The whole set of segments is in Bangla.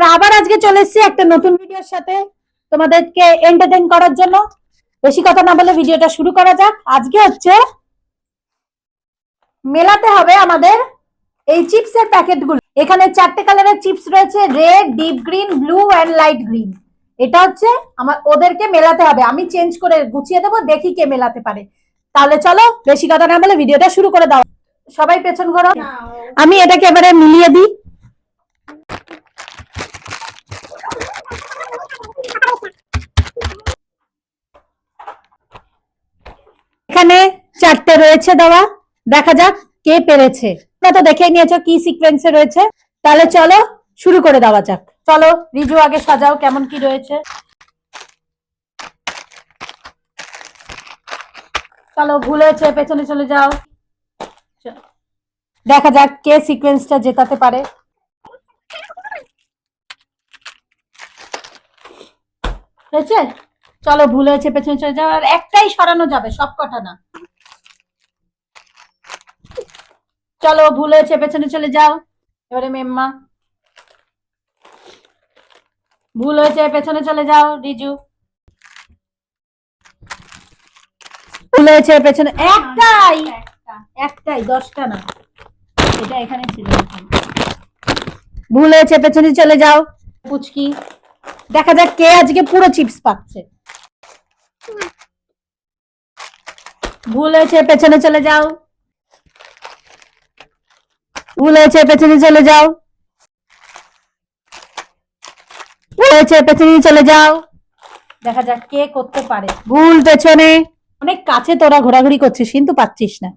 আমরা আবার আজকে চলে এসেছি একটা নতুন ভিডিওর সাথে তোমাদেরকে এন্টারটেইন করার জন্য। বেশি কথা না বলে ভিডিওটা শুরু করা যাক। আজকে হচ্ছে মেলাতে হবে আমাদের এই চিপসের প্যাকেটগুলো। এখানে 4টে কালারের চিপস রয়েছে, red, deep green, blue and light green. এটা হচ্ছে ওদেরকে মেলাতে হবে। আমি চেঞ্জ করে গুছিয়ে দেবো, দেখি কে মেলাতে পারে। তাহলে চলো বেশি কথা না বলে ভিডিওটা শুরু করে দাও। সবাই পেছন ঘোরো, আমি এটাকে এবারে মিলিয়ে দিই। এখানে 4টে রয়েছে দেওয়া, দেখা যাক কে পেরেছে। তোমরা তো দেখেই নিয়েছো কি সিকোয়েন্সে রয়েছে, তাহলে চলো শুরু করে দেওয়া যাক। চলো রিজু আগে সাজাও কেমন কি রয়েছে। চলো ভুল হয়েছে, পেছনে চলে যাও। দেখা যাক কে সিকোয়েন্সটা জেতাতে পারে। হয়েছে, চলো ভুল হয়েছে, পেছনে চলে যাও। আর একটাই সরানো যাবে, সব কটা না। চলো ভুল হয়েছে, পেছনে চলে যাও। এবারে মেম্মা। ভুল হয়েছে, পেছনে চলে যাও। রিজু। ভুল হয়েছে, পেছনে। একটাই একটাই, 10টা না। এটা এখানে ছিল। ভুল হয়েছে, পেছনে চলে যাও। পুচকি। দেখা যাক কে আজকে পুরো চিপস পাচ্ছে। ভুল হয়েছে, পেছনে চলে যাও। ভুল হয়েছে, পেছনে চলে যাও। ভুল হয়েছে, পেছনে চলে যাও। দেখা যাক কে করতে পারে। ভুল, পেছনে। অনেক কাছে তোরা ঘোরাঘুরি করছিস কিন্তু পাচ্ছিস না।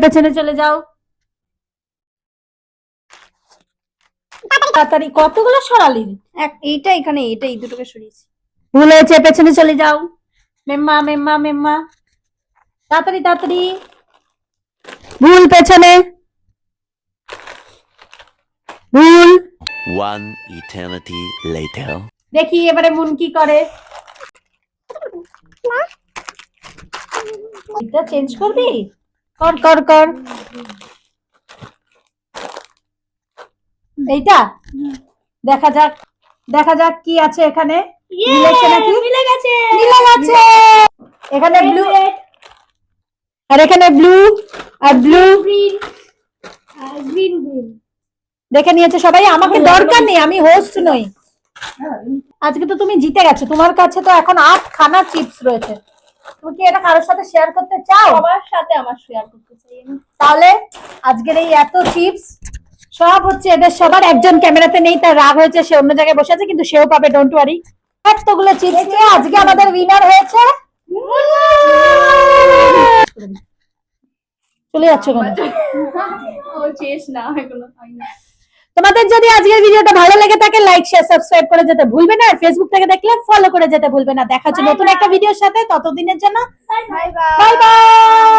পেছনে চলে যাও। তাড়াতাড়ি, কতগুলো সরালি? এইটা এখানে, এটা এই দুটোকে সরিয়েছি। ভুল হয়েছে, পেছনে চলে যাও। মেম্মা মেম্মা মেম্মা, তাড়াতাড়ি তাড়াতাড়ি। ভুল, পেছনে। ভুল। One eternity later. দেখি এবারে মুন কি করে। এটা চেঞ্জ করবি? কর কর কর। এইটা দেখা যাক, দেখা যাক কি আছে এখানে। মিলেছে নাকি? মিলে গেছে, মিলে গেছে। এখানে ব্লু আর এখানে ব্লু আর ব্লু গ্রিন গ্রিন গ্রিন। দেখে নিয়েছে সবাই, আমাকে দরকার নেই, আমি হোস্ট নই। আজকে তো তুমি জিতে গেছো, তোমার কাছে তো এখন 8খানা চিপস রয়েছে। তুমি কি এটা কারোর সাথে শেয়ার করতে চাও? সবার সাথে আমার শেয়ার করতে চাই আমি। তাহলে আজকের এই এত চিপস সব হচ্ছে এদের সবার। একজন ক্যামেরাতে নেই, তার রাগ হয়েছে, সে অন্য জায়গায় বসে আছে, কিন্তু সেও পাবে, ডোন্ট ওয়ারি। এতগুলো চিপস নিয়ে আজকে আমাদের উইনার হয়েছে। চলে যাচ্ছ কেন? ও শেষ না, এগুলো হয়নি। তোমাদের যদি আজকের ভিডিওটা ভালো লেগে থাকে, লাইক শেয়ার সাবস্ক্রাইব করে যেতে ভুলবে না। আর ফেসবুক থেকে দেখলে ফলো করে যেতে ভুলবে না। দেখা হচ্ছে নতুন একটা ভিডিওর সাথে, ততদিনের জন্য বাই বাই। Bye bye.